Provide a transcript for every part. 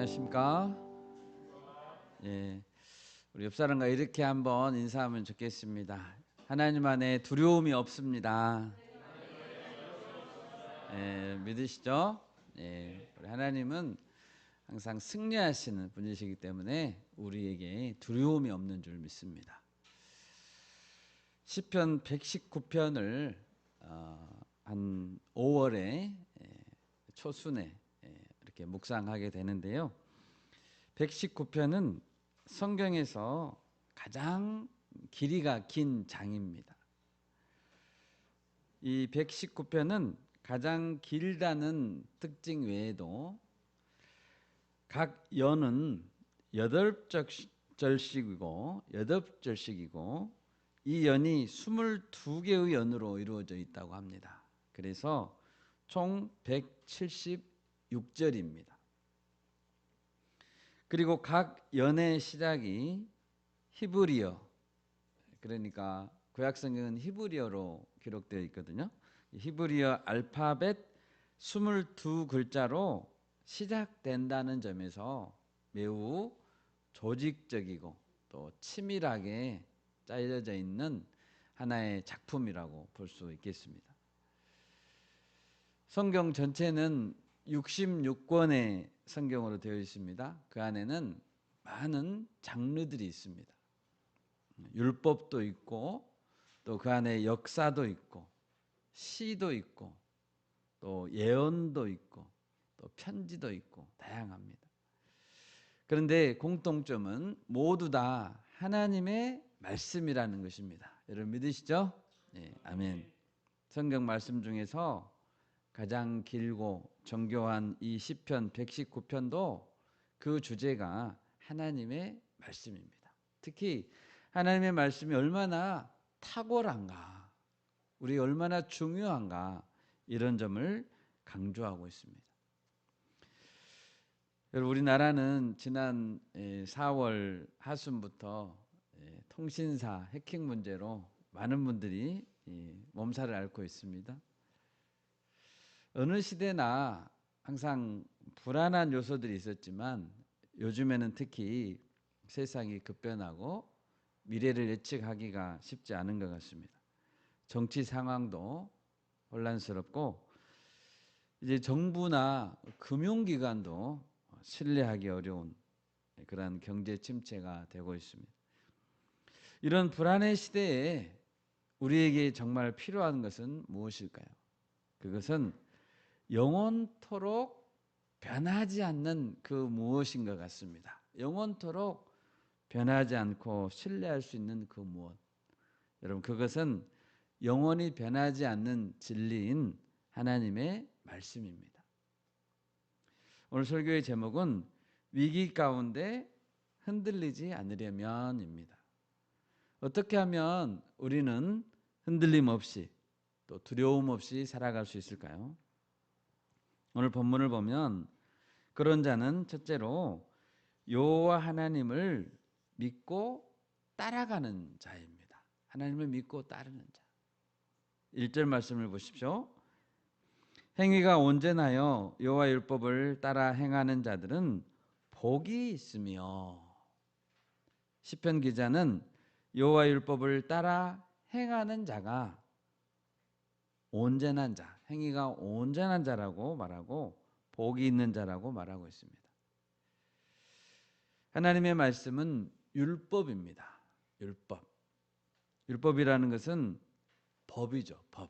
안녕하십니까? 예, 우리 옆 사람과 이렇게 한번 인사하면 좋겠습니다. 하나님 안에 두려움이 없습니다. 예, 믿으시죠? 예, 우리 하나님은 항상 승리하시는 분이시기 때문에 우리에게 두려움이 없는 줄 믿습니다. 시편 119편을 한 5월에 초순에 이렇게 묵상하게 되는데요. 119편은 성경에서 가장 길이가 긴 장입니다. 이 119편은 가장 길다는 특징 외에도 각 연은 8절씩이고 이 연이 22개의 연으로 이루어져 있다고 합니다. 그래서 총 176절입니다. 그리고 각 연의 시작이 히브리어, 그러니까 구약성경은 히브리어로 기록되어 있거든요. 히브리어 알파벳 22글자로 시작된다는 점에서 매우 조직적이고 또 치밀하게 짜여져 있는 하나의 작품이라고 볼 수 있겠습니다. 성경 전체는 66권의 성경으로 되어 있습니다. 그 안에는 많은 장르들이 있습니다. 율법도 있고 또 그 안에 역사도 있고 시도 있고 또 예언도 있고 또 편지도 있고 다양합니다. 그런데 공통점은 모두 다 하나님의 말씀이라는 것입니다. 여러분 믿으시죠? 네, 아멘. 성경 말씀 중에서 가장 길고 정교한 이 시편 119편도 그 주제가 하나님의 말씀입니다. 특히 하나님의 말씀이 얼마나 탁월한가, 우리 얼마나 중요한가, 이런 점을 강조하고 있습니다. 여러분, 우리나라는 지난 4월 하순부터 통신사 해킹 문제로 많은 분들이 몸살을 앓고 있습니다. 어느 시대나 항상 불안한 요소들이 있었지만 요즘에는 특히 세상이 급변하고 미래를 예측하기가 쉽지 않은 것 같습니다. 정치 상황도 혼란스럽고 이제 정부나 금융기관도 신뢰하기 어려운 그런 경제 침체가 되고 있습니다. 이런 불안의 시대에 우리에게 정말 필요한 것은 무엇일까요? 그것은 영원토록 변하지 않는 그 무엇인 것 같습니다. 영원토록 변하지 않고 신뢰할 수 있는 그 무엇. 여러분, 그것은 영원히 변하지 않는 진리인 하나님의 말씀입니다. 오늘 설교의 제목은 위기 가운데 흔들리지 않으려면입니다. 어떻게 하면 우리는 흔들림 없이 또 두려움 없이 살아갈 수 있을까요? 오늘 본문을 보면 그런 자는 첫째로 여호와 하나님을 믿고 따라가는 자입니다. 하나님을 믿고 따르는 자. 1절 말씀을 보십시오. 행위가 온전하여 여호와 율법을 따라 행하는 자들은 복이 있으며. 시편 기자는 여호와 율법을 따라 행하는 자가 온전한 자, 행위가 온전한 자라고 말하고 복이 있는 자라고 말하고 있습니다. 하나님의 말씀은 율법입니다. 율법. 율법이라는 것은 법이죠. 법.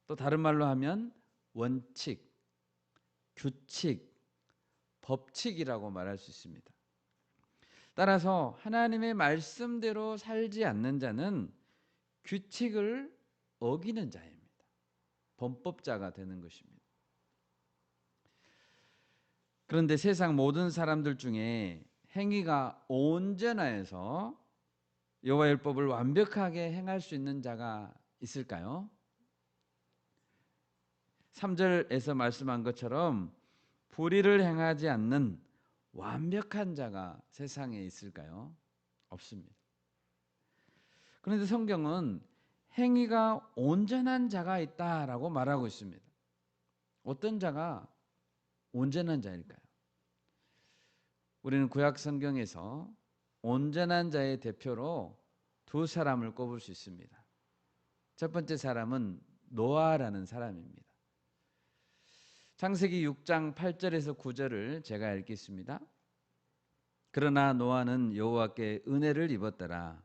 또 다른 말로 하면 원칙, 규칙, 법칙이라고 말할 수 있습니다. 따라서 하나님의 말씀대로 살지 않는 자는 규칙을 어기는 자입니다. 범법자가 되는 것입니다. 그런데 세상 모든 사람들 중에 행위가 온전하여서 여호와 율법을 완벽하게 행할 수 있는 자가 있을까요? 3절에서 말씀한 것처럼 불의를 행하지 않는 완벽한 자가 세상에 있을까요? 없습니다. 그런데 성경은 행위가 온전한 자가 있다라고 말하고 있습니다. 어떤 자가 온전한 자일까요? 우리는 구약 성경에서 온전한 자의 대표로 두 사람을 꼽을 수 있습니다. 첫 번째 사람은 노아라는 사람입니다. 창세기 6장 8절에서 9절을 제가 읽겠습니다. 그러나 노아는 여호와께 은혜를 입었더라.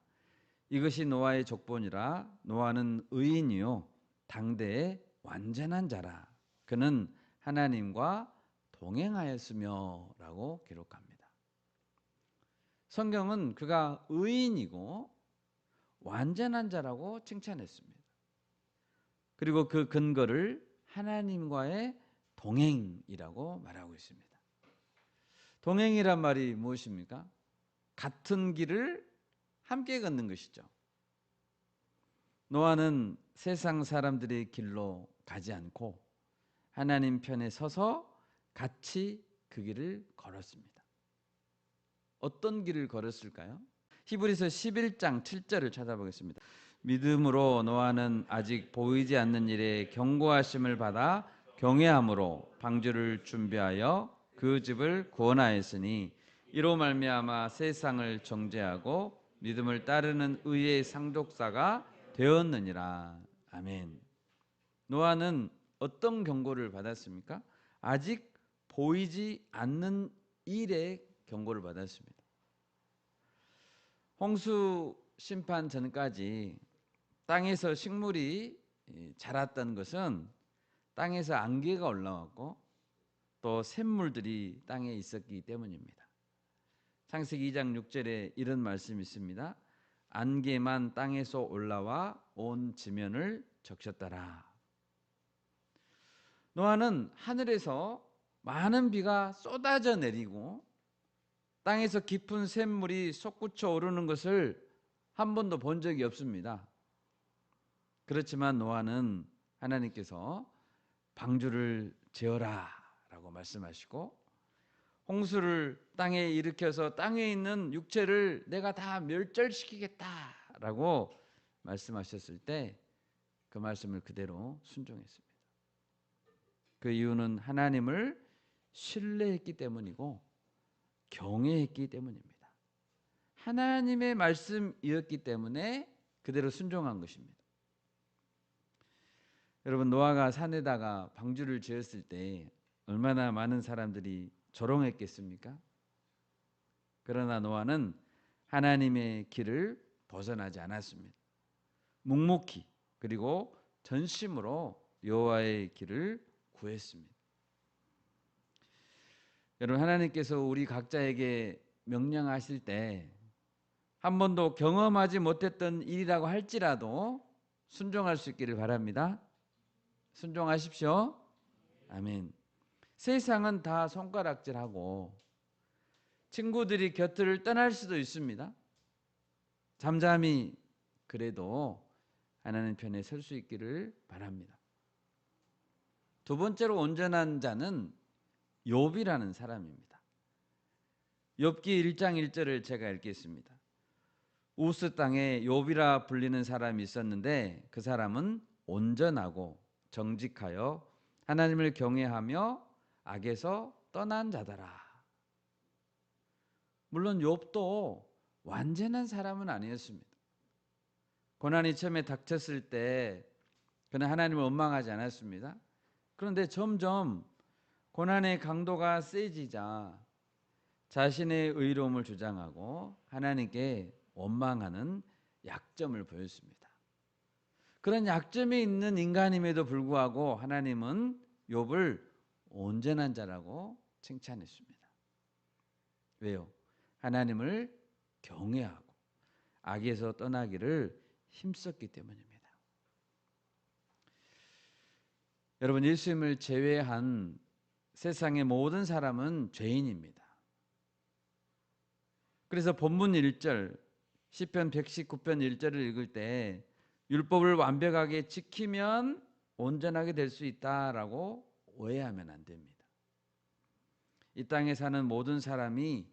이것이 노아의 족본이라. 노아는 의인이요 당대의 완전한 자라. 그는 하나님과 동행하였으며 라고 기록합니다. 성경은 그가 의인이고 완전한 자라고 칭찬했습니다. 그리고 그 근거를 하나님과의 동행이라고 말하고 있습니다. 동행이란 말이 무엇입니까? 같은 길을 함께 걷는 것이죠. 노아는 세상 사람들의 길로 가지 않고 하나님 편에 서서 같이 그 길을 걸었습니다. 어떤 길을 걸었을까요? 히브리서 11장 7절을 찾아보겠습니다. 믿음으로 노아는 아직 보이지 않는 일에 경고하심을 받아 경외함으로 방주를 준비하여 그 집을 구원하였으니 이로 말미암아 세상을 정죄하고 믿음을 따르는 의의 상독사가 되었느니라. 아멘. 노아는 어떤 경고를 받았습니까? 아직 보이지 않는 일에 경고를 받았습니다. 홍수 심판 전까지 땅에서 식물이 자랐던 것은 땅에서 안개가 올라왔고 또 샘물들이 땅에 있었기 때문입니다. 창세기 2장 6절에 이런 말씀이 있습니다. 안개만 땅에서 올라와 온 지면을 적셨더라. 노아는 하늘에서 많은 비가 쏟아져 내리고 땅에서 깊은 샘물이 솟구쳐 오르는 것을 한 번도 본 적이 없습니다. 그렇지만 노아는 하나님께서 방주를 지어라 라고 말씀하시고 홍수를 땅에 일으켜서 땅에 있는 육체를 내가 다 멸절시키겠다 라고 말씀하셨을 때 그 말씀을 그대로 순종했습니다. 그 이유는 하나님을 신뢰했기 때문이고 경외했기 때문입니다. 하나님의 말씀이었기 때문에 그대로 순종한 것입니다. 여러분, 노아가 산에다가 방주를 지었을 때 얼마나 많은 사람들이 조롱했겠습니까? 그러나 노아는 하나님의 길을 벗어나지 않았습니다. 묵묵히 그리고 전심으로 여호와의 길을 구했습니다. 여러분, 하나님께서 우리 각자에게 명령하실 때 한 번도 경험하지 못했던 일이라고 할지라도 순종할 수 있기를 바랍니다. 순종하십시오. 아멘. 세상은 다 손가락질하고 친구들이 곁을 떠날 수도 있습니다. 잠잠히 그래도 하나님 편에 설 수 있기를 바랍니다. 두 번째로 온전한 자는 욥이라는 사람입니다. 욥기 1장 1절을 제가 읽겠습니다. 우스 땅에 욥이라 불리는 사람이 있었는데 그 사람은 온전하고 정직하여 하나님을 경외하며 악에서 떠난 자더라. 물론 욥도 완전한 사람은 아니었습니다. 고난이 처음에 닥쳤을 때 그는 하나님을 원망하지 않았습니다. 그런데 점점 고난의 강도가 세지자 자신의 의로움을 주장하고 하나님께 원망하는 약점을 보였습니다. 그런 약점이 있는 인간임에도 불구하고 하나님은 욥을 온전한 자라고 칭찬했습니다. 왜요? 하나님을 경외하고 악에서 떠나기를 힘썼기 때문입니다. 여러분, 예수님을 제외한 세상의 모든 사람은 죄인입니다. 그래서 본문 1절 시편 119편 1절을 읽을 때 율법을 완벽하게 지키면 온전하게 될 수 있다라고 오해하면 안 됩니다. 이 땅에 사는 모든 사람이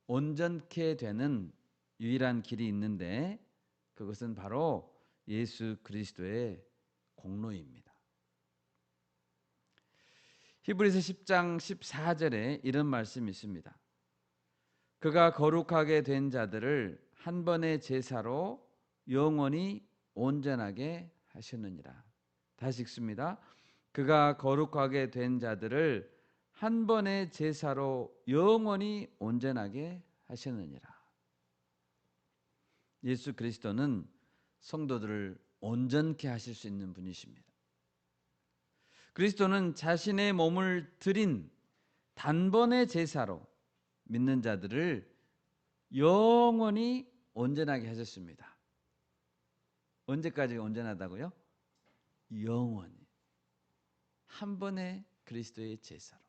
온전케 되는 유일한 길이 있는데 그것은 바로 예수 그리스도의 공로입니다. 히브리서 10장 14절에 이런 말씀이 있습니다. 그가 거룩하게 된 자들을 한 번의 제사로 영원히 온전하게 하셨느니라. 다시 읽습니다. 그가 거룩하게 된 자들을 한 번의 제사로 영원히 온전하게 하셨느니라. 예수 그리스도는 성도들을 온전케 하실 수 있는 분이십니다. 그리스도는 자신의 몸을 드린 단번의 제사로 믿는 자들을 영원히 온전하게 하셨습니다. 언제까지 온전하다고요? 영원히. 한 번의 그리스도의 제사로.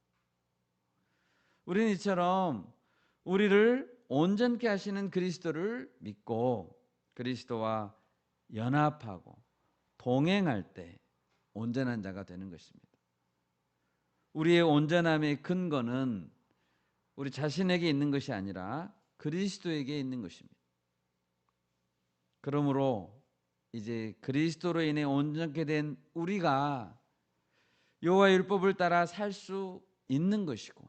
우리는 이처럼 우리를 온전케 하시는 그리스도를 믿고 그리스도와 연합하고 동행할 때 온전한 자가 되는 것입니다. 우리의 온전함의 근거는 우리 자신에게 있는 것이 아니라 그리스도에게 있는 것입니다. 그러므로 이제 그리스도로 인해 온전케 된 우리가 여호와의 율법을 따라 살 수 있는 것이고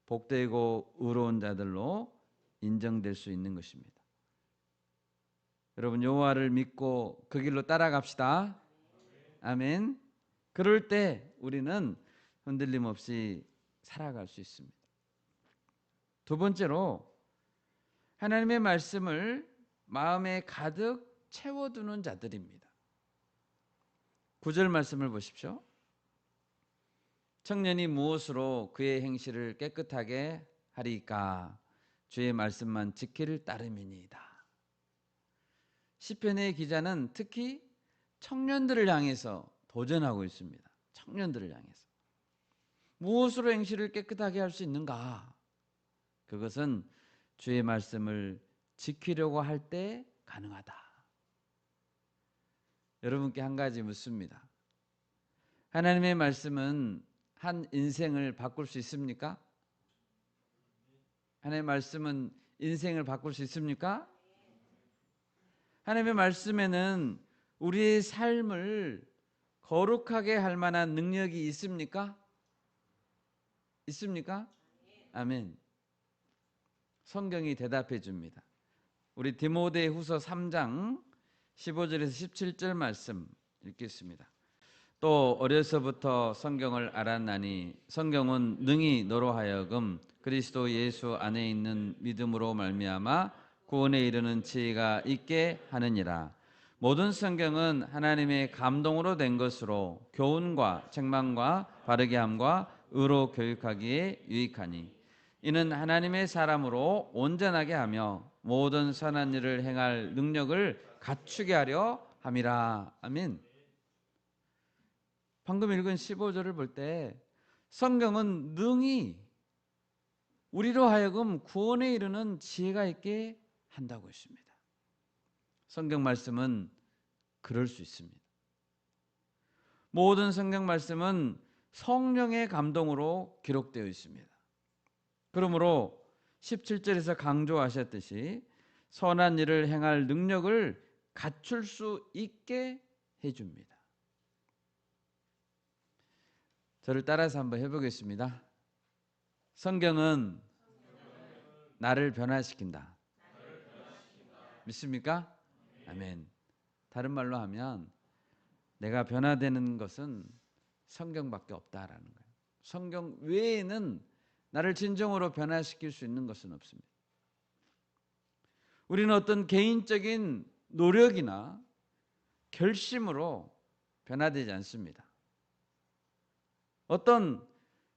복되고 의로운 자들로 인정될 수 있는 것입니다. 여러분, 여호와를 믿고 그 길로 따라갑시다. 아멘. 그럴 때 우리는 흔들림 없이 살아갈 수 있습니다. 두 번째로, 하나님의 말씀을 마음에 가득 채워두는 자들입니다. 9절 말씀을 보십시오. 청년이 무엇으로 그의 행실을 깨끗하게 하리까? 주의 말씀만 지킬 따름이니이다. 시편의 기자는 특히 청년들을 향해서 도전하고 있습니다. 청년들을 향해서. 무엇으로 행실을 깨끗하게 할 수 있는가? 그것은 주의 말씀을 지키려고 할 때 가능하다. 여러분께 한 가지 묻습니다. 하나님의 말씀은 한 인생을 바꿀 수 있습니까? 하나님의 말씀은 인생을 바꿀 수 있습니까? 하나님의 말씀에는 우리의 삶을 거룩하게 할 만한 능력이 있습니까? 있습니까? 아멘. 성경이 대답해 줍니다. 우리 디모데후서 3장 15절에서 17절 말씀 읽겠습니다. 또 어려서부터 성경을 알았나니 성경은 능히 너로 하여금 그리스도 예수 안에 있는 믿음으로 말미암아 구원에 이르는 지혜가 있게 하느니라. 모든 성경은 하나님의 감동으로 된 것으로 교훈과 책망과 바르게 함과 의로 교육하기에 유익하니 이는 하나님의 사람으로 온전하게 하며 모든 선한 일을 행할 능력을 갖추게 하려 함이라. 아멘. 방금 읽은 15절을 볼 때 성경은 능히 우리로 하여금 구원에 이르는 지혜가 있게 한다고 했습니다. 성경 말씀은 그럴 수 있습니다. 모든 성경 말씀은 성령의 감동으로 기록되어 있습니다. 그러므로 17절에서 강조하셨듯이 선한 일을 행할 능력을 갖출 수 있게 해줍니다. 저를 따라서 한번 해보겠습니다. 성경은 나를 변화시킨다. 믿습니까? 아멘. 다른 말로 하면 내가 변화되는 것은 성경밖에 없다라는 거예요. 성경 외에는 나를 진정으로 변화시킬 수 있는 것은 없습니다. 우리는 어떤 개인적인 노력이나 결심으로 변화되지 않습니다. 어떤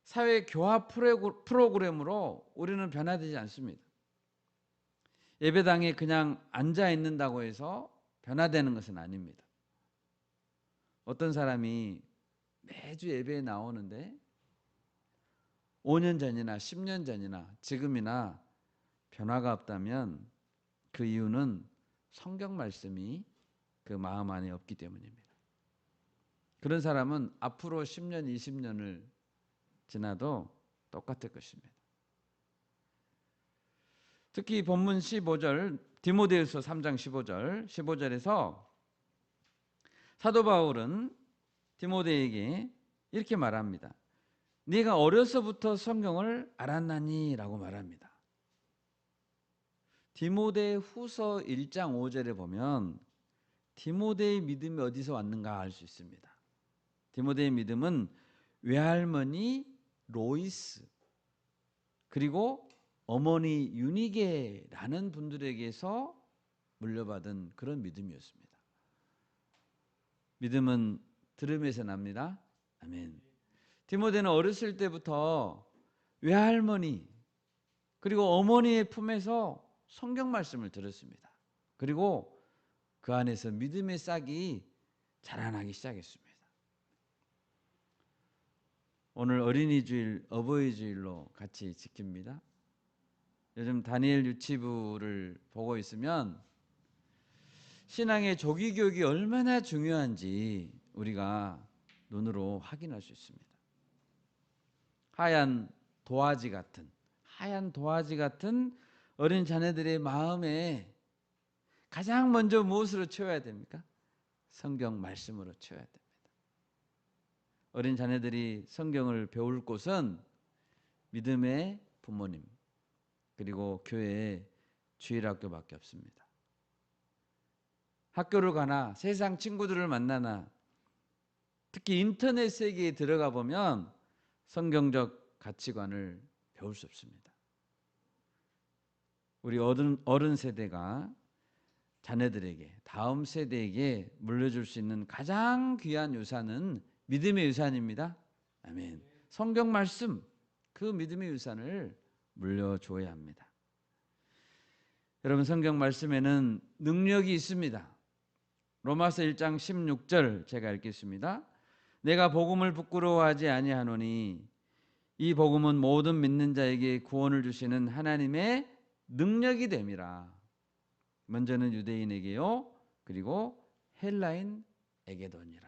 사회 교합 프로그램으로 우리는 변화되지 않습니다. 예배당에 그냥 앉아 있는다고 해서 변화되는 것은 아닙니다. 어떤 사람이 매주 예배에 나오는데 5년 전이나 10년 전이나 지금이나 변화가 없다면 그 이유는 성경 말씀이 그 마음 안에 없기 때문입니다. 그런 사람은 앞으로 10년, 20년을 지나도 똑같을 것입니다. 특히 본문 15절, 디모데후서 3장 15절에서 사도 바울은 디모데에게 이렇게 말합니다. 네가 어려서부터 성경을 알았나니? 라고 말합니다. 디모데후서 1장 5절에 보면 디모데의 믿음이 어디서 왔는가 알 수 있습니다. 디모데의 믿음은 외할머니 로이스 그리고 어머니 유니게라는 분들에게서 물려받은 그런 믿음이었습니다. 믿음은 들음에서 납니다. 아멘. 디모데는 어렸을 때부터 외할머니 그리고 어머니의 품에서 성경 말씀을 들었습니다. 그리고 그 안에서 믿음의 싹이 자라나기 시작했습니다. 오늘 어린이 주일, 어버이 주일로 같이 지킵니다. 요즘 다니엘 유치부를 보고 있으면 신앙의 조기 교육이 얼마나 중요한지 우리가 눈으로 확인할 수 있습니다. 하얀 도화지 같은 어린 자녀들의 마음에 가장 먼저 무엇으로 채워야 됩니까? 성경 말씀으로 채워야 됩니다. 어린 자녀들이 성경을 배울 곳은 믿음의 부모님 그리고 교회의 주일학교밖에 없습니다. 학교를 가나 세상 친구들을 만나나 특히 인터넷 세계에 들어가 보면 성경적 가치관을 배울 수 없습니다. 우리 어른 세대가 자녀들에게 다음 세대에게 물려줄 수 있는 가장 귀한 유산은 믿음의 유산입니다. 아멘. 성경 말씀 그 믿음의 유산을 물려줘야 합니다. 여러분 성경 말씀에는 능력이 있습니다. 로마서 1장 16절 제가 읽겠습니다. 내가 복음을 부끄러워하지 아니하노니 이 복음은 모든 믿는 자에게 구원을 주시는 하나님의 능력이 됨이라. 먼저는 유대인에게요 그리고 헬라인에게도니라.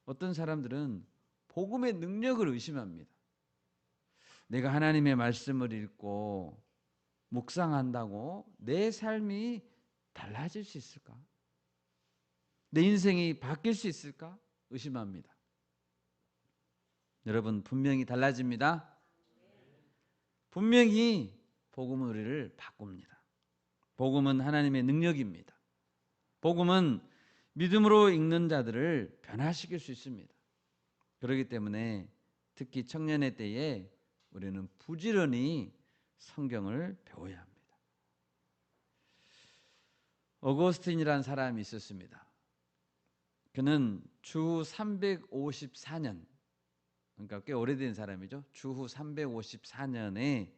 어떤 사람들은 복음의 능력을 의심합니다. 내가 하나님의 말씀을 읽고 묵상한다고 내 삶이 달라질 수 있을까? 내 인생이 바뀔 수 있을까? 의심합니다. 여러분 분명히 달라집니다. 분명히 복음은 우리를 바꿉니다. 복음은 하나님의 능력입니다. 복음은 믿음으로 읽는 자들을 변화시킬 수 있습니다. 그렇기 때문에 특히 청년의 때에 우리는 부지런히 성경을 배워야 합니다. 어거스틴이라는 사람이 있었습니다. 그는 주후 354년, 그러니까 꽤 오래된 사람이죠. 주후 354년에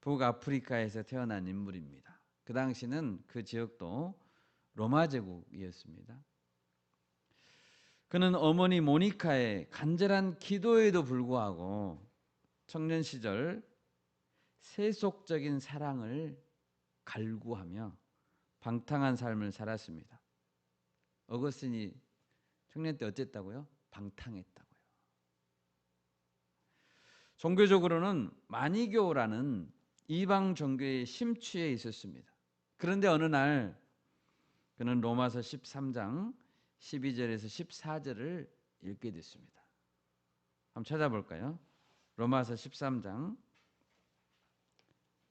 북아프리카에서 태어난 인물입니다. 그 당시는 그 지역도 로마 제국이었습니다. 그는 어머니 모니카의 간절한 기도에도 불구하고 청년 시절 세속적인 사랑을 갈구하며 방탕한 삶을 살았습니다. 어거스틴이 청년 때 어쨌다고요? 방탕했다고요. 종교적으로는 마니교라는 이방 종교에 심취해 있었습니다. 그런데 어느 날 그는 로마서 13장 12절에서 14절을 읽게 됐습니다. 한번 찾아볼까요? 로마서 13장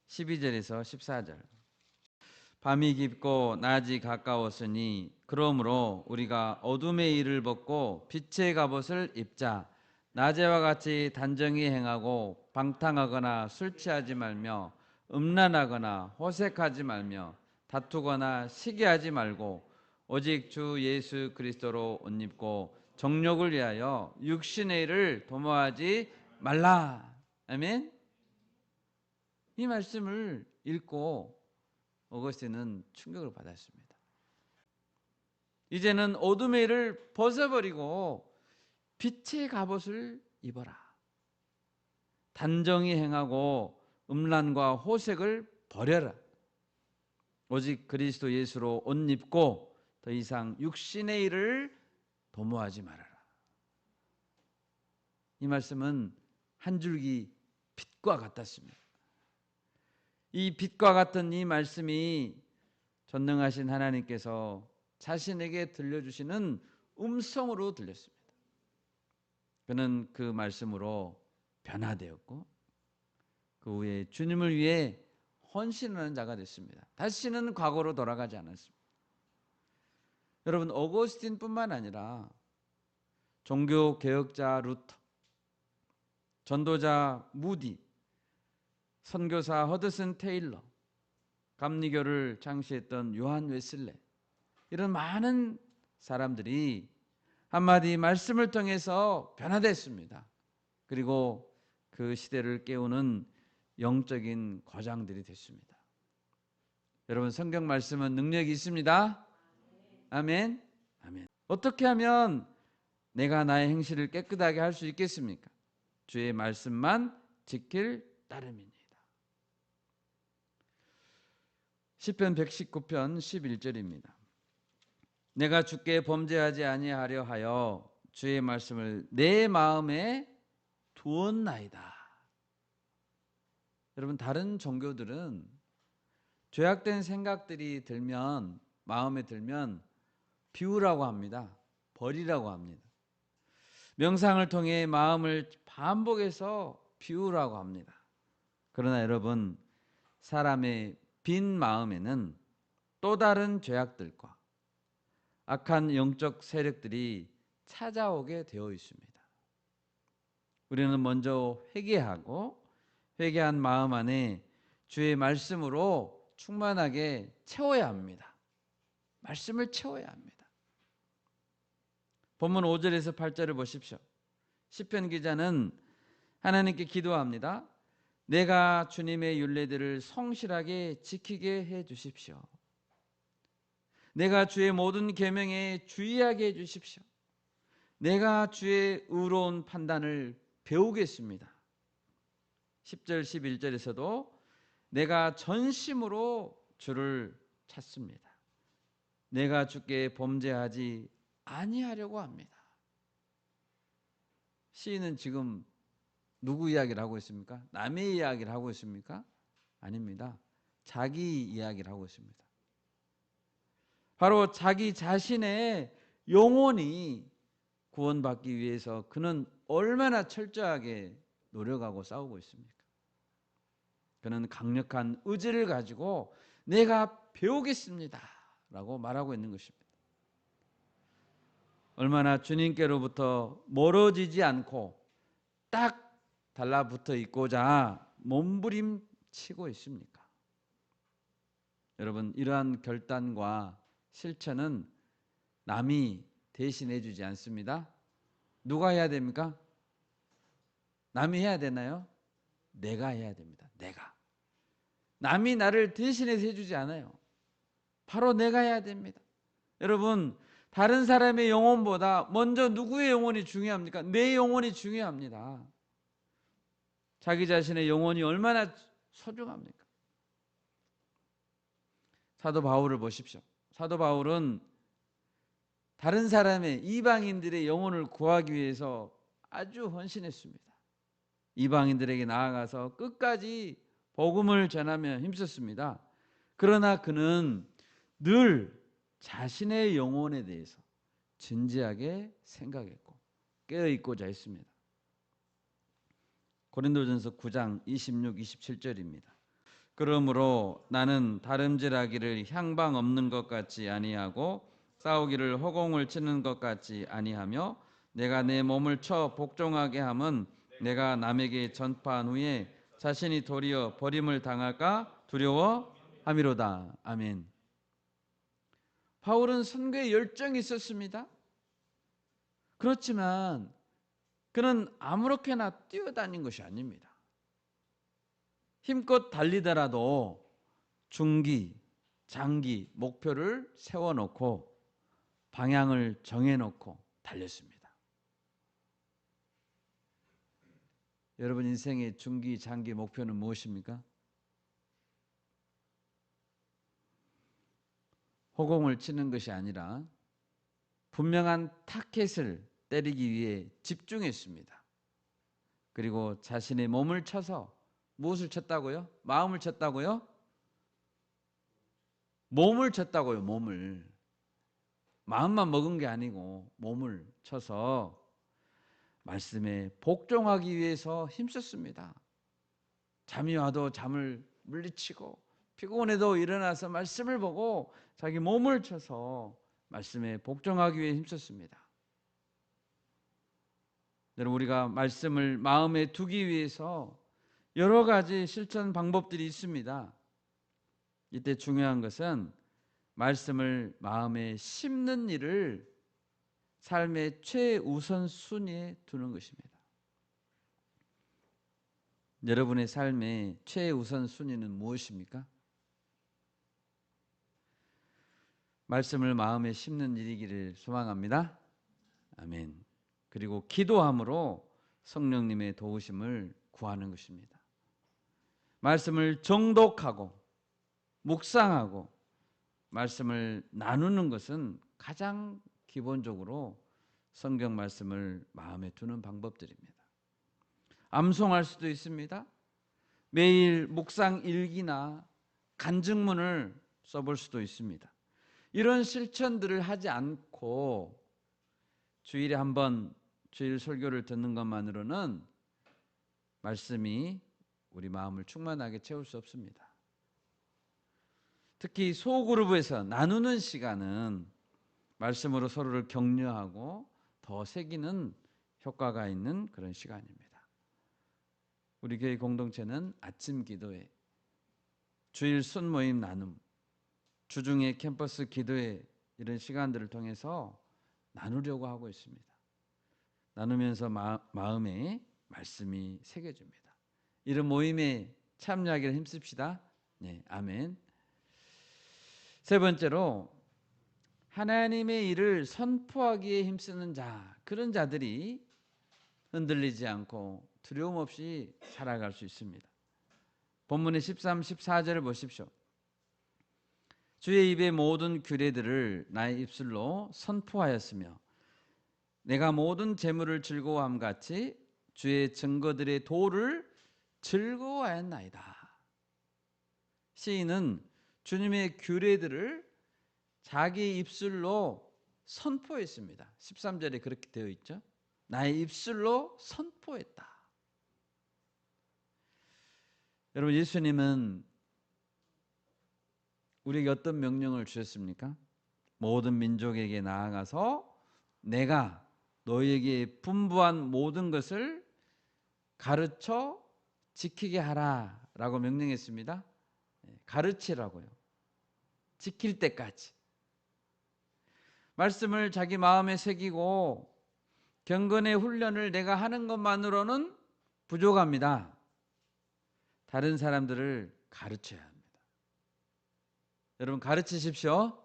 12절에서 14절. 밤이 깊고 낮이 가까웠으니 그러므로 우리가 어둠의 일을 벗고 빛의 갑옷을 입자. 낮에와 같이 단정히 행하고 방탕하거나 술 취하지 말며 음란하거나 호색하지 말며 다투거나 시기하지 말고 오직 주 예수 그리스도로 옷 입고 정욕을 위하여 육신의 일을 도모하지 말라. 아멘. 이 말씀을 읽고 어거스틴은 충격을 받았습니다. 이제는 어둠의 일을 벗어버리고 빛의 갑옷을 입어라. 단정히 행하고 음란과 호색을 버려라. 오직 그리스도 예수로 옷 입고 더 이상 육신의 일을 도모하지 말아라. 이 말씀은 한 줄기 빛과 같았습니다. 이 빛과 같은 이 말씀이 전능하신 하나님께서 자신에게 들려주시는 음성으로 들렸습니다. 그는 그 말씀으로 변화되었고 그 후에 주님을 위해 헌신하는 자가 됐습니다. 다시는 과거로 돌아가지 않았습니다. 여러분, 어거스틴뿐만 아니라 종교 개혁자 루터, 전도자 무디, 선교사 허드슨 테일러, 감리교를 창시했던 요한 웨슬레, 이런 많은 사람들이 한마디 말씀을 통해서 변화됐습니다. 그리고 그 시대를 깨우는 영적인 거장들이 됐습니다. 여러분, 성경 말씀은 능력이 있습니다. 아멘. 아멘. 어떻게 하면 내가 나의 행실을 깨끗하게 할 수 있겠습니까? 주의 말씀만 지킬 따름입니다. 시편 119편 11절입니다. 내가 주께 범죄하지 아니하려 하여 주의 말씀을 내 마음에 두었나이다. 여러분, 다른 종교들은 죄악된 생각들이 들면, 마음에 들면 비우라고 합니다. 버리라고 합니다. 명상을 통해 마음을 반복해서 비우라고 합니다. 그러나 여러분, 사람의 빈 마음에는 또 다른 죄악들과 악한 영적 세력들이 찾아오게 되어 있습니다. 우리는 먼저 회개하고 회개한 마음 안에 주의 말씀으로 충만하게 채워야 합니다. 말씀을 채워야 합니다. 본문 5절에서 8절을 보십시오. 시편 기자는 하나님께 기도합니다. 내가 주님의 율례들을 성실하게 지키게 해 주십시오. 내가 주의 모든 계명에 주의하게 해 주십시오. 내가 주의 의로운 판단을 배우겠습니다. 10절 11절에서도 내가 전심으로 주를 찾습니다. 내가 주께 범죄하지 아니하려고 합니다. 시인은 지금 누구 이야기를 하고 있습니까? 남의 이야기를 하고 있습니까? 아닙니다. 자기 이야기를 하고 있습니다. 바로 자기 자신의 영혼이 구원받기 위해서 그는 얼마나 철저하게 노력하고 싸우고 있습니까? 그는 강력한 의지를 가지고 내가 배우겠습니다 라고 말하고 있는 것입니다. 얼마나 주님께로부터 멀어지지 않고 딱 달라붙어 있고자 몸부림치고 있습니까? 여러분, 이러한 결단과 실천은 남이 대신해 주지 않습니다. 누가 해야 됩니까? 남이 해야 되나요? 내가 해야 됩니다. 내가. 남이 나를 대신해서 해주지 않아요. 바로 내가 해야 됩니다. 여러분, 다른 사람의 영혼보다 먼저 누구의 영혼이 중요합니까? 내 영혼이 중요합니다. 자기 자신의 영혼이 얼마나 소중합니까? 사도 바울을 보십시오. 사도 바울은 다른 사람의 이방인들의 영혼을 구하기 위해서 아주 헌신했습니다. 이방인들에게 나아가서 끝까지 복음을 전하며 힘썼습니다. 그러나 그는 늘 자신의 영혼에 대해서 진지하게 생각했고 깨어있고자 했습니다. 고린도전서 9장 26, 27절입니다. 그러므로 나는 다름질하기를 향방 없는 것 같지 아니하고 싸우기를 허공을 치는 것 같지 아니하며 내가 내 몸을 쳐 복종하게 함은 내가 남에게 전파한 후에 자신이 도리어 버림을 당할까 두려워함이로다. 아멘. 바울은 선교에 열정이 있었습니다. 그렇지만 그는 아무렇게나 뛰어다닌 것이 아닙니다. 힘껏 달리더라도 중기, 장기 목표를 세워놓고 방향을 정해놓고 달렸습니다. 여러분 인생의 중기, 장기 목표는 무엇입니까? 허공을 치는 것이 아니라 분명한 타켓을 때리기 위해 집중했습니다. 그리고 자신의 몸을 쳐서 무엇을 쳤다고요? 마음을 쳤다고요? 몸을 쳤다고요. 몸을. 마음만 먹은 게 아니고 몸을 쳐서 말씀에 복종하기 위해서 힘썼습니다. 잠이 와도 잠을 물리치고 피곤해도 일어나서 말씀을 보고 자기 몸을 쳐서 말씀에 복종하기 위해 힘썼습니다. 여러분, 우리가 말씀을 마음에 두기 위해서 여러 가지 실천 방법들이 있습니다. 이때 중요한 것은 말씀을 마음에 심는 일을 삶의 최우선 순위에 두는 것입니다. 여러분의 삶의 최우선 순위는 무엇입니까? 말씀을 마음에 심는 일이기를 소망합니다. 아멘. 그리고 기도함으로 성령님의 도우심을 구하는 것입니다. 말씀을 정독하고 묵상하고 말씀을 나누는 것은 가장 기본적으로 성경 말씀을 마음에 두는 방법들입니다. 암송할 수도 있습니다. 매일 묵상 일기나 간증문을 써볼 수도 있습니다. 이런 실천들을 하지 않고 주일에 한 번 주일 설교를 듣는 것만으로는 말씀이 우리 마음을 충만하게 채울 수 없습니다. 특히 소그룹에서 나누는 시간은 말씀으로 서로를 격려하고 더 새기는 효과가 있는 그런 시간입니다. 우리 교회 공동체는 아침 기도회, 주일 순모임 나눔, 주중에 캠퍼스 기도회 이런 시간들을 통해서 나누려고 하고 있습니다. 나누면서 마음에 말씀이 새겨집니다. 이런 모임에 참여하기를 힘씁시다. 네, 아멘. 세 번째로 하나님의 일을 선포하기에 힘쓰는 자, 그런 자들이 흔들리지 않고 두려움 없이 살아갈 수 있습니다. 본문의 13, 14절을 보십시오. 주의 입의 모든 규례들을 나의 입술로 선포하였으며 내가 모든 재물을 즐거워함 같이 주의 증거들의 도를 즐거워하였나이다. 시인은 주님의 규례들을 자기 입술로 선포했습니다. 13절에 그렇게 되어 있죠. 나의 입술로 선포했다. 여러분, 예수님은 우리에게 어떤 명령을 주셨습니까? 모든 민족에게 나아가서 내가 너희에게 분부한 모든 것을 가르쳐 지키게 하라 라고 명령했습니다. 가르치라고요. 지킬 때까지. 말씀을 자기 마음에 새기고 경건의 훈련을 내가 하는 것만으로는 부족합니다. 다른 사람들을 가르쳐야 합니다. 여러분, 가르치십시오.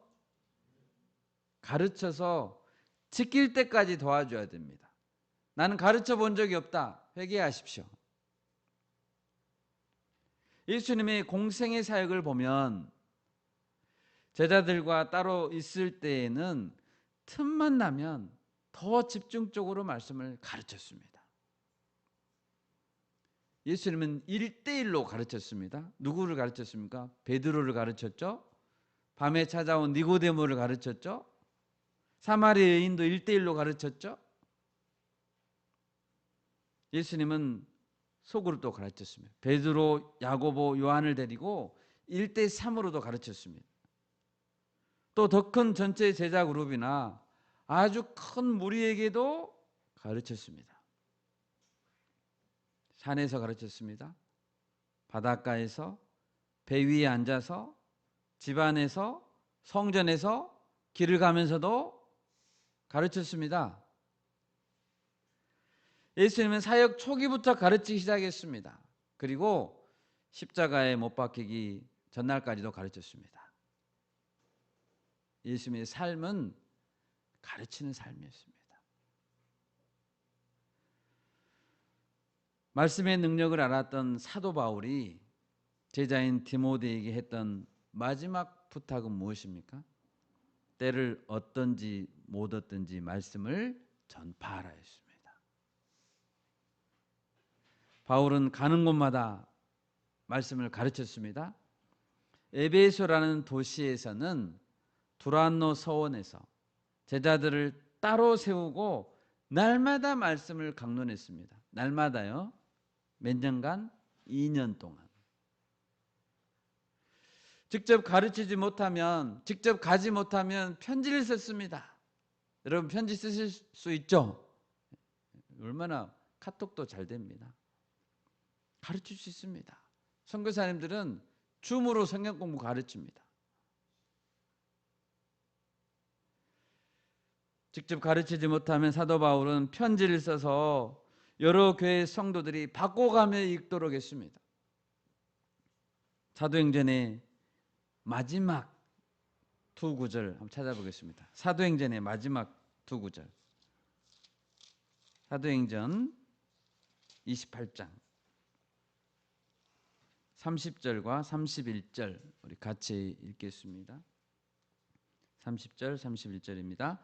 가르쳐서 지킬 때까지 도와줘야 됩니다. 나는 가르쳐 본 적이 없다. 회개하십시오. 예수님의 공생의 사역을 보면 제자들과 따로 있을 때에는 틈만 나면 더 집중적으로 말씀을 가르쳤습니다. 예수님은 1대1로 가르쳤습니다. 누구를 가르쳤습니까? 베드로를 가르쳤죠. 밤에 찾아온 니고데모를 가르쳤죠. 사마리아 여인도 1대1로 가르쳤죠. 예수님은 소그룹도 가르쳤습니다. 베드로, 야고보, 요한을 데리고 1대3으로도 가르쳤습니다. 또 더 큰 전체 제자 그룹이나 아주 큰 무리에게도 가르쳤습니다. 산에서 가르쳤습니다. 바닷가에서, 배 위에 앉아서, 집안에서, 성전에서, 길을 가면서도 가르쳤습니다. 예수님은 사역 초기부터 가르치기 시작했습니다. 그리고 십자가에 못 박히기 전날까지도 가르쳤습니다. 예수님의 삶은 가르치는 삶이었습니다. 말씀의 능력을 알았던 사도 바울이 제자인 디모데에게 했던 마지막 부탁은 무엇입니까? 때를 얻든지 못 얻든지 말씀을 전파하라 했습니다. 바울은 가는 곳마다 말씀을 가르쳤습니다. 에베소라는 도시에서는 두란노 서원에서 제자들을 따로 세우고 날마다 말씀을 강론했습니다. 날마다요. 몇 년간? 2년 동안. 직접 가르치지 못하면, 직접 가지 못하면 편지를 썼습니다. 여러분 편지 쓰실 수 있죠? 얼마나 카톡도 잘 됩니다. 가르칠 수 있습니다. 선교사님들은 줌으로 성경 공부 가르칩니다. 직접 가르치지 못하면 사도 바울은 편지를 써서 여러 교회 성도들이 바꿔가며 읽도록 했습니다. 사도행전의 마지막 두 구절 한번 찾아보겠습니다. 사도행전의 마지막 두 구절. 사도행전 28장 30절과 31절 우리 같이 읽겠습니다. 30절 31절입니다.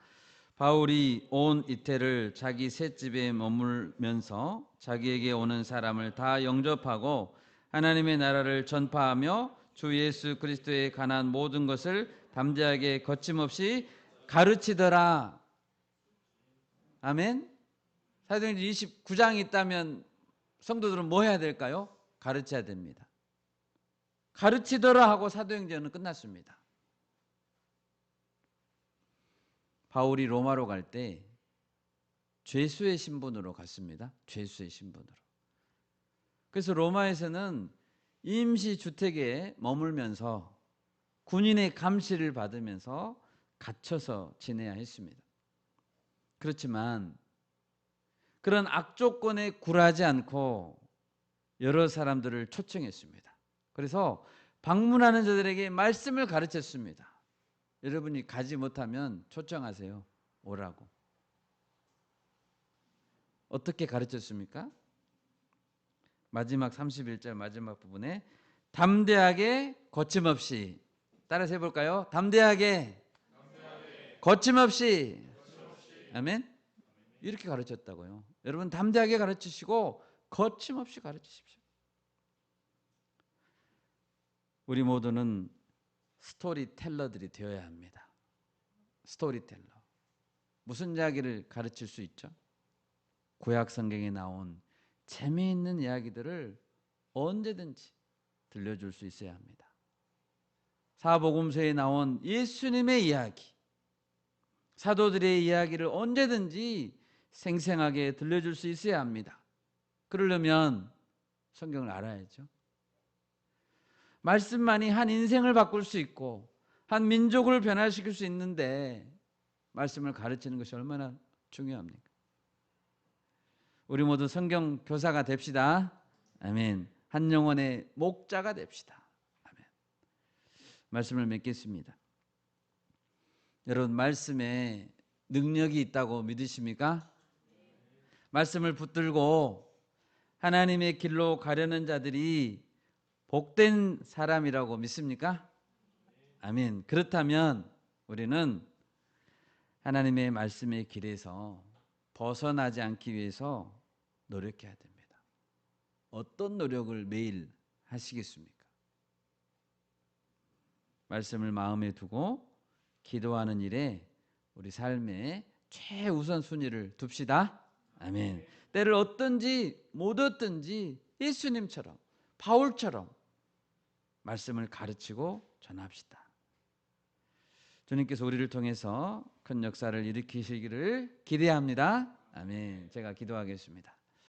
바울이 온 이태를 자기 셋집에 머물면서 자기에게 오는 사람을 다 영접하고 하나님의 나라를 전파하며 주 예수 그리스도에 관한 모든 것을 담대하게 거침없이 가르치더라. 아멘. 사도행전 29장이 있다면 성도들은 뭐 해야 될까요? 가르쳐야 됩니다. 가르치더라 하고 사도행전은 끝났습니다. 바울이 로마로 갈 때 죄수의 신분으로 갔습니다. 죄수의 신분으로. 그래서 로마에서는 임시 주택에 머물면서 군인의 감시를 받으면서 갇혀서 지내야 했습니다. 그렇지만 그런 악조건에 굴하지 않고 여러 사람들을 초청했습니다. 그래서 방문하는 자들에게 말씀을 가르쳤습니다. 여러분이 가지 못하면 초청하세요. 오라고. 어떻게 가르쳤습니까? 마지막 31절 마지막 부분에 담대하게 거침없이, 따라서 해볼까요? 담대하게 거침없이. 아멘. 이렇게 가르쳤다고요. 여러분 담대하게 가르치시고 거침없이 가르치십시오. 우리 모두는 스토리텔러들이 되어야 합니다. 스토리텔러. 무슨 이야기를 가르칠 수 있죠? 구약 성경에 나온 재미있는 이야기들을 언제든지 들려줄 수 있어야 합니다. 사복음서에 나온 예수님의 이야기, 사도들의 이야기를 언제든지 생생하게 들려줄 수 있어야 합니다. 그러려면 성경을 알아야죠. 말씀만이 한 인생을 바꿀 수 있고 한 민족을 변화시킬 수 있는데 말씀을 가르치는 것이 얼마나 중요합니까? 우리 모두 성경 교사가 됩시다. 아멘. 한 영혼의 목자가 됩시다. 아멘. 말씀을 맺겠습니다. 여러분 말씀에 능력이 있다고 믿으십니까? 말씀을 붙들고 하나님의 길로 가려는 자들이 복된 사람이라고 믿습니까? 아멘. 그렇다면 우리는 하나님의 말씀의 길에서 벗어나지 않기 위해서 노력해야 됩니다. 어떤 노력을 매일 하시겠습니까? 말씀을 마음에 두고 기도하는 일에 우리 삶의 최우선 순위를 둡시다. 아멘. 때를 얻든지 못 얻든지 예수님처럼 바울처럼 말씀을 가르치고 전합시다. 주님께서 우리를 통해서 큰 역사를 일으키시기를 기대합니다. 아멘. 제가 기도하겠습니다.